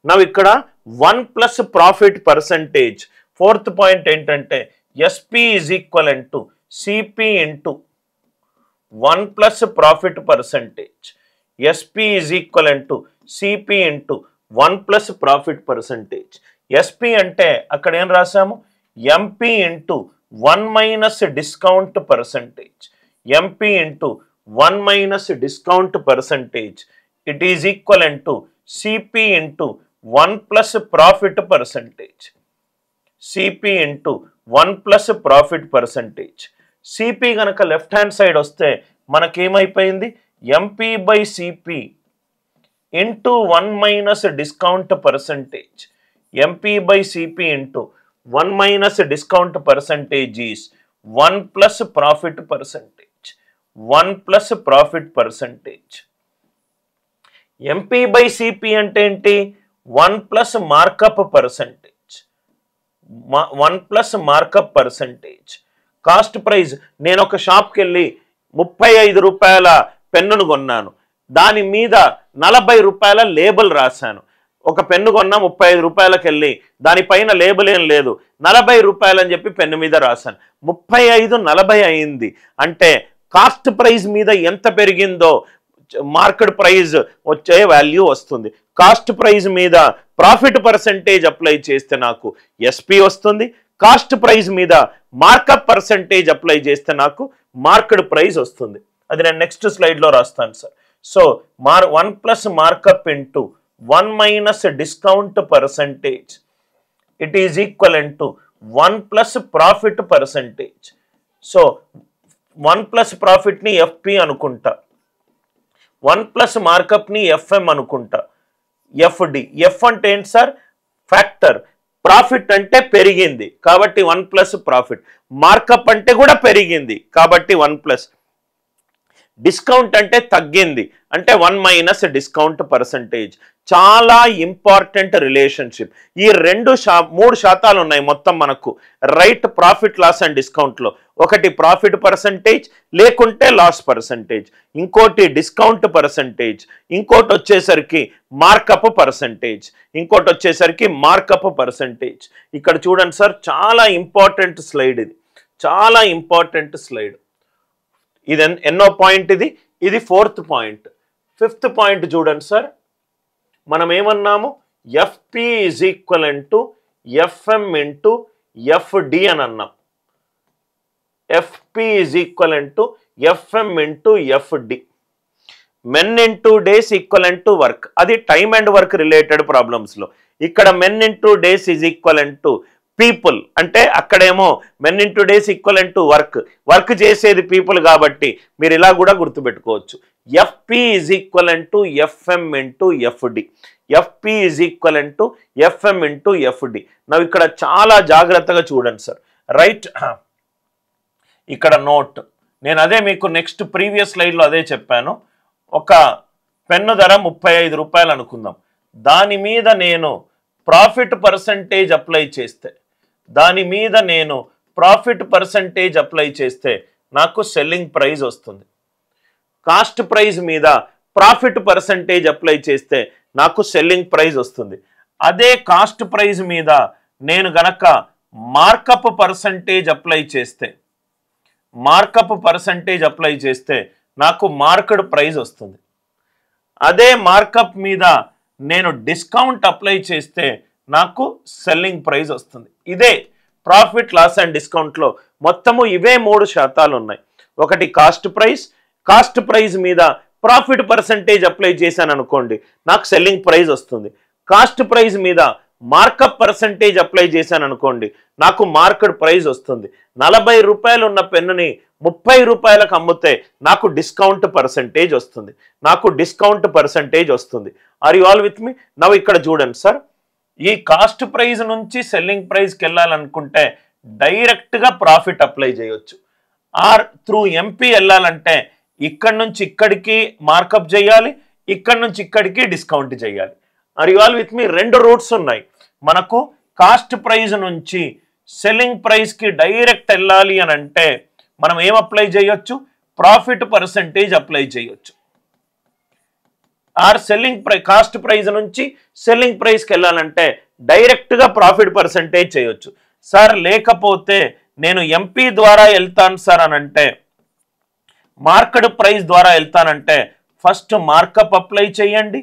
Now ఇక్కడ 1 plus profit percentage. Fourth point ఏంటంటే SP is equivalent to CP into 1 plus profit percentage. SP is equivalent to CP into 1 plus profit percentage. SP అంటే అక్కడ ఏం రాసాము, MP into 1 minus discount percentage. MP into 1 minus discount percentage. It is equivalent to CP into 1 plus profit percentage. CP into 1 plus profit percentage. CP కనుక left hand side వస్తే మనకేమైపోయింది, MP by CP into 1 minus discount percentage. MP by CP into 1 minus discount percentage is 1 plus profit percentage. 1 plus profit percentage. MP by CP అంటే ఏంటి, 1 plus markup percentage. 1 plus markup percentage. Cost praise, నేను ఒక షాప్కి వెళ్ళి 35 రూపాయల పెన్నును కొన్నాను, దాని మీద 40 రూపాయల లేబుల్ రాశాను. ఒక పెన్ను కొన్నా 35 రూపాయలకి వెళ్ళి దానిపైన లేబుల్ ఏం లేదు, 40 రూపాయలు అని చెప్పి పెన్ను మీద రాశాను. 35 40 అయింది అంటే కాస్ట్ ప్రైజ్ మీద ఎంత పెరిగిందో మార్కెట్ ప్రైజ్ వచ్చే వాల్యూ వస్తుంది. కాస్ట్ ప్రైజ్ మీద ప్రాఫిట్ పర్సంటేజ్ అప్లై చేస్తే నాకు ఎస్పి వస్తుంది. కాస్ట్ ప్రైజ్ మీద మార్కప్ పర్సంటేజ్ అప్లై చేస్తే నాకు మార్కెట్ ప్రైజ్ వస్తుంది. అది నేను నెక్స్ట్ స్లైడ్లో రాస్తాను sir. So 1 plus markup into 1 minus discount percentage. It is equivalent to 1 plus profit percentage. So 1 plus ప్రాఫిట్ని ఎఫ్పి అనుకుంటా, 1 ప్లస్ మార్కప్ని ఎఫ్ఎం అనుకుంటా. ఎఫ్డి, ఎఫ్ అంటే ఏంటి సార్, ఫ్యాక్టర్. ప్రాఫిట్ అంటే పెరిగింది కాబట్టి 1 ప్లస్ ప్రాఫిట్. మార్కప్ అంటే కూడా పెరిగింది కాబట్టి 1 ప్లస్. డిస్కౌంట్ అంటే తగ్గింది అంటే 1 మైనస్ డిస్కౌంట్ పర్సంటేజ్. చాలా ఇంపార్టెంట్ రిలేషన్షిప్. ఈ 3 శాతాలు ఉన్నాయి మొత్తం మనకు రైట్ ప్రాఫిట్ లాస్ అండ్ డిస్కౌంట్లో. ఒకటి ప్రాఫిట్ పర్సంటేజ్, లేకుంటే లాస్ పర్సంటేజ్, ఇంకోటి డిస్కౌంట్ పర్సంటేజ్, ఇంకోటి వచ్చేసరికి మార్కప్ పర్సంటేజ్, ఇంకోటి వచ్చేసరికి మార్కప్ పర్సంటేజ్. ఇక్కడ చూడండి సార్, చాలా ఇంపార్టెంట్ స్లైడ్ ఇది, చాలా ఇంపార్టెంట్ స్లైడ్. ఇది ఎన్నో పాయింట్ ఇది, ఇది 4th పాయింట్. 5th పాయింట్ చూడండి సార్, మనం ఏమన్నాము, FP is equivalent to FM into FD అని అన్నాం. FP is equivalent to FM into FD. Men into days equivalent to work. అది టైమ్ అండ్ వర్క్ రిలేటెడ్ ప్రాబ్లమ్స్లో. ఇక్కడ men into days is equivalent to people, అంటే అక్కడేమో men into days equivalent to work. Work చేసేది people కాబట్టి మీరు ఇలా కూడా గుర్తుపెట్టుకోవచ్చు. FP is equivalent to FM into FD. FP is equivalent to FM into FD. నవ్వు ఇక్కడ చాలా జాగ్రత్తగా చూడండి సార్. రైట్, ఇక్కడ నోట్, నేను అదే మీకు నెక్స్ట్ ప్రీవియస్ స్లైడ్లో అదే చెప్పాను. ఒక పెన్ను ధర 35 రూపాయలు అనుకుందాం. దాని మీద నేను ప్రాఫిట్ పర్సంటేజ్ అప్లై చేస్తే, నాకు సెల్లింగ్ ప్రైస్ వస్తుంది. కాస్ట్ ప్రైస్ మీద ప్రాఫిట్ పర్సంటేజ్ అప్లై చేస్తే నాకు సెల్లింగ్ ప్రైస్ వస్తుంది. అదే కాస్ట్ ప్రైస్ మీద నేను గనక మార్కప్ పర్సంటేజ్ అప్లై చేస్తే నాకు మార్కెట్ ప్రైస్ వస్తుంది. అదే మార్కప్ మీద నేను డిస్కౌంట్ అప్లై చేస్తే నాకు సెల్లింగ్ ప్రైస్ వస్తుంది. ఇదే ప్రాఫిట్ లాస్ అండ్ డిస్కౌంట్లో మొత్తము ఇవే 3 శాతాలు ఉన్నాయి. ఒకటి కాస్ట్ ప్రైస్ మీద ప్రాఫిట్ పర్సంటేజ్ అప్లై చేశాను అనుకోండి, నాకు సెల్లింగ్ ప్రైస్ వస్తుంది. కాస్ట్ ప్రైస్ మీద మార్కప్ పర్సంటేజ్ అప్లై చేశాను అనుకోండి, నాకు మార్కెట్ ప్రైస్ వస్తుంది. 40 రూపాయలు ఉన్న పెన్నుని 30 రూపాయలకు అమ్మితే నాకు డిస్కౌంట్ పర్సంటేజ్ వస్తుంది. Are you all with me? Now ఇక్కడ చూడండి సార్, ఈ కాస్ట్ ప్రైస్ నుంచి సెల్లింగ్ ప్రైస్కి వెళ్ళాలనుకుంటే డైరెక్ట్గా ప్రాఫిట్ అప్లై చేయొచ్చు. ఆర్ త్రూ ఎంపీ వెళ్ళాలంటే ఇక్కడి నుంచి ఇక్కడికి మార్కప్ చేయాలి, ఇక్కడి నుంచి ఇక్కడికి డిస్కౌంట్ చేయాలి. Are you all with me? 2 routes ఉన్నాయి మనకు. కాస్ట్ ప్రైస్ నుంచి సెల్లింగ్ ప్రైస్కి డైరెక్ట్ వెళ్ళాలి అని అంటే మనం ఏం అప్లై చేయొచ్చు? ప్రాఫిట్ పర్సంటేజ్ అప్లై చేయొచ్చు. ఆర్ సెల్లింగ్ కాస్ట్ ప్రైస్ నుంచి సెల్లింగ్ ప్రైస్కి వెళ్ళాలంటే డైరెక్ట్గా ప్రాఫిట్ పర్సంటేజ్ చేయొచ్చు. సార్ లేకపోతే నేను ఎంపీ ద్వారా వెళ్తాను సార్ అని అంటే, మార్కెట్ ప్రైస్ ద్వారా వెళ్తానంటే ఫస్ట్ మార్కప్ అప్లై చేయండి,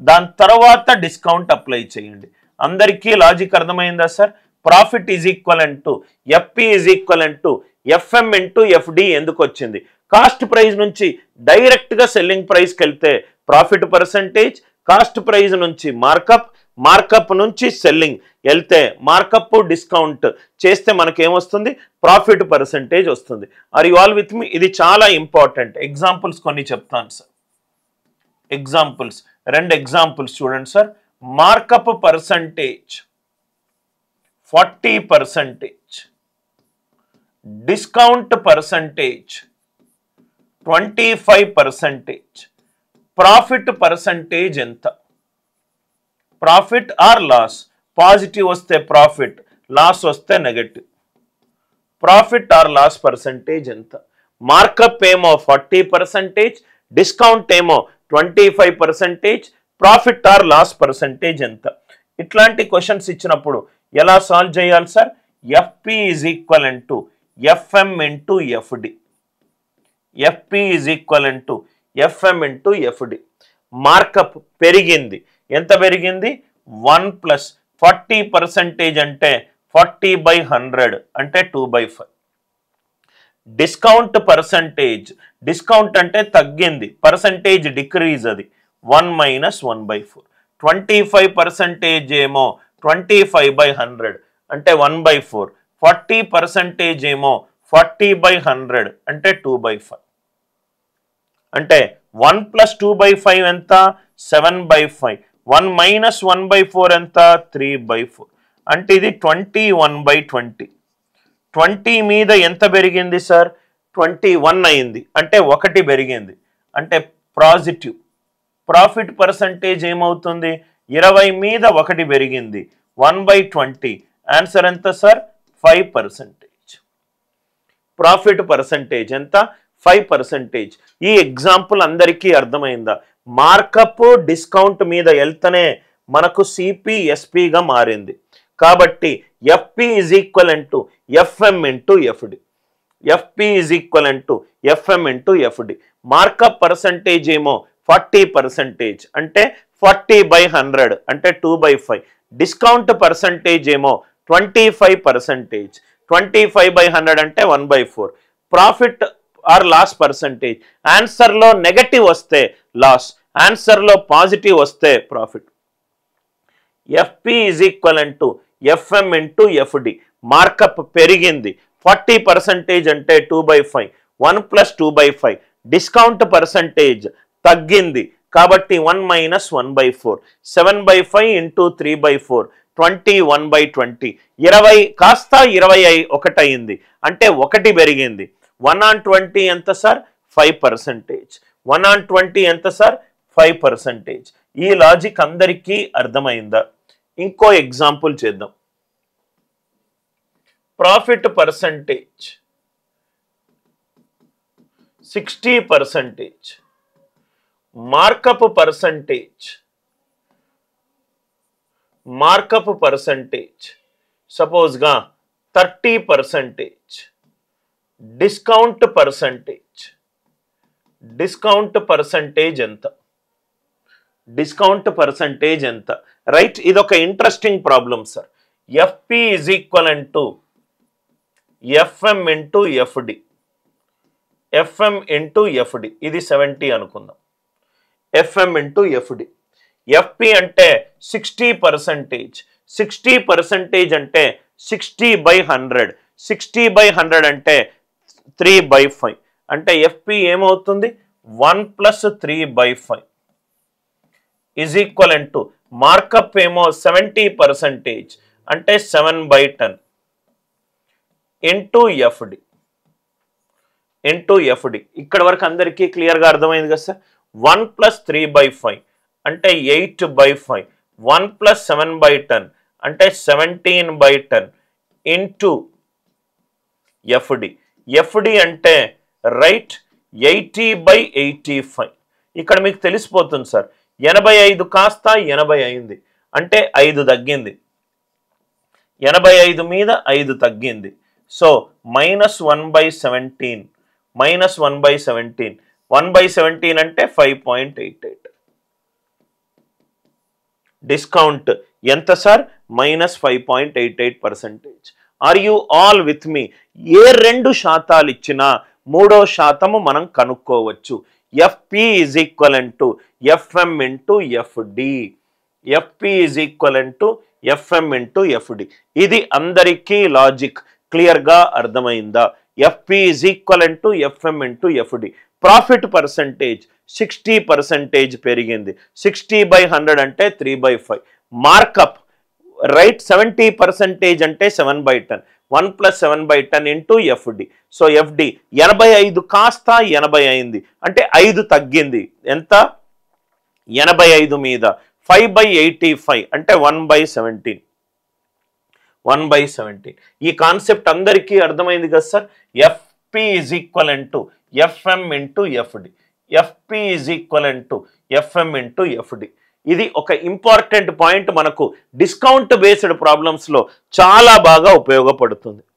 దాని తర్వాత డిస్కౌంట్ అప్లై చేయండి. అందరికీ లాజిక్ అర్థమైందా sir? Profit is equivalent to FP is equivalent to FM into FD ఎందుకు వచ్చింది? కాస్ట్ ప్రైస్ నుంచి డైరెక్ట్గా సెల్లింగ్ ప్రైస్కి వెళ్తే ప్రాఫిట్ పర్సంటేజ్, కాస్ట్ ప్రైస్ నుంచి మార్కప్, మార్కప్ నుంచి సెల్లింగ్ వెళ్తే మార్కప్ డిస్కౌంట్ చేస్తే మనకేమొస్తుంది? ప్రాఫిట్ పర్సంటేజ్ వస్తుంది. Are you all with me? ఇది చాలా ఇంపార్టెంట్. ఎగ్జాంపుల్స్ కొన్ని చెప్తాను సార్. ఎగ్జాంపుల్స్, 2 ఎగ్జాంపుల్స్ చూడండి sir. Markup percentage 40%, discount percentage 25%, profit percentage ఎంత? Profit or loss? పాజిటివ్ వస్తే ప్రాఫిట్, లాస్ వస్తే negative. Profit or loss percentage ఎంత? మార్కప్ ఏమో 40%, డిస్కౌంట్ ఏమో 25%, ప్రాఫిట్ ఆర్ లాస్ పర్సంటేజ్ ఎంత? ఇట్లాంటి క్వశ్చన్స్ ఇచ్చినప్పుడు ఎలా సాల్వ్ చేయాలి sir? FP is equivalent to FM into FD. FP is equivalent to FM into FD. Markup పెరిగింది. ఎంత పెరిగింది? 1 ప్లస్ 40% అంటే 40/100 అంటే 2/5. డిస్కౌంట్ పర్సంటేజ్, డిస్కౌంట్ అంటే తగ్గింది, పర్సంటేజ్ డిక్రీజ్, అది 1 మైనస్ 1/4. 25% ఏమో 25/100 అంటే 1/4. 40% ఏమో 40/100 అంటే 2/5. అంటే 1 ప్లస్ 2/5 ఎంత? 7/5. 1 మైనస్ 1/4 ఎంత? 3/4. అంటే ఇది 21/20. 20 మీద ఎంత పెరిగింది సార్? 21 అయింది, అంటే 1 పెరిగింది, అంటే పాజిటివ్. ప్రాఫిట్ పర్సంటేజ్ ఏమవుతుంది? 20 మీద 1 పెరిగింది, 1/20. ఆన్సర్ ఎంత సార్? 5%. ప్రాఫిట్ పర్సంటేజ్ ఎంత? 5%. ఈ ఎగ్జాంపుల్ అందరికీ అర్థమైందా? మార్కప్ డిస్కౌంట్ మీద వెళ్తేనే మనకు సిపిఎస్పిగా మారింది. కాబట్టి FP is equivalent to FM into FD. FP is equivalent to FM into FD. Markup percentage ఏమో 40%, అంటే 40/100 అంటే 2/5. డిస్కౌంట్ పర్సంటేజ్ ఏమో 25%, 25/100 అంటే 1/4. ప్రాఫిట్ ఆర్ లాస్ పర్సంటేజ్, ఆన్సర్లో నెగటివ్ వస్తే లాస్, ఆన్సర్లో పాజిటివ్ వస్తే profit. FP is equivalent to FM into FD. Markup పెరిగింది, 40% అంటే 2/5, 1 ప్లస్ 2/5. డిస్కౌంట్ పర్సంటేజ్ తగ్గింది కాబట్టి 1 మైనస్ 1/4. 7/5 ఇంటూ 3/4 21/20. 20 కాస్త 21 అయింది, అంటే 1 పెరిగింది. 1 on 20 ఎంత సార్? 5%. 1 on 20 ఎంత సార్? 5%. ఈ లాజిక్ అందరికీ అర్థమైందా? ఇంకో ఎగ్జాంపుల్ చేద్దాం. ప్రాఫిట్ పర్సంటేజ్ 60%, మార్కప్ పర్సంటేజ్ సపోజ్గా 30%, డిస్కౌంట్ పర్సంటేజ్ ఎంత? డిస్కౌంట్ పర్సంటేజ్ ఎంత? రైట్, ఇదొక interesting problem sir. FP is equivalent to FM into FD. FM into FD, ఇది 70 అనుకుందాం. FM into FD. ఎఫ్పి అంటే 60%, 60% అంటే 60/100, 60/100 అంటే 3/5. అంటే ఎఫ్పి ఏమవుతుంది? 1 plus 3/5 is equivalent to markup ఏమో 70%, అంటే 7/10 ఇంటూ ఎఫ్డి. ఇక్కడ వరకు అందరికీ క్లియర్గా అర్థమైంది కదా సార్? 1 ప్లస్ 3/5 అంటే 8/5, 1 ప్లస్ 7/10 అంటే 17/10 ఇంటూ ఎఫ్డి. ఎఫ్డి అంటే రైట్ 80/85. ఇక్కడ మీకు తెలిసిపోతుంది సార్, 85 కాస్త 80 అయింది, అంటే 5 తగ్గింది. 85 మీద 5 తగ్గింది. సో -1/17, -1/17, 1/17 అంటే 5.88. డిస్కౌంట్ ఎంత sir? -5.88%. Are you all with me? ఏ 2 శాతాలు ఇచ్చినా 3వ శాతము మనం కనుక్కోవచ్చు. FP is equivalent to FM into FD. FP is equivalent to FM into FD. ఇది అందరికీ లాజిక్ క్లియర్గా అర్థమైందా? FP is equivalent to FM into FD. Profit percentage 60% పెరిగింది. 60/100 అంటే 3/5. మార్కప్ రైట్ 70% అంటే 7/10. 1 + 7/10 ఇంటూ FD. సో FD 85 కాస్త 80 అయింది, అంటే 5 తగ్గింది. ఎంత? 85 మీద 5/85 అంటే 1/17. 1/17. ఈ కాన్సెప్ట్ అందరికీ అర్థమైంది కదా sir? FP is equivalent to FM into FD. FP is equivalent to FM into FD. ఇది ఒక ఇంపార్టెంట్ పాయింట్, మనకు డిస్కౌంట్ బేస్డ్ ప్రాబ్లమ్స్లో చాలా బాగా ఉపయోగపడుతుంది.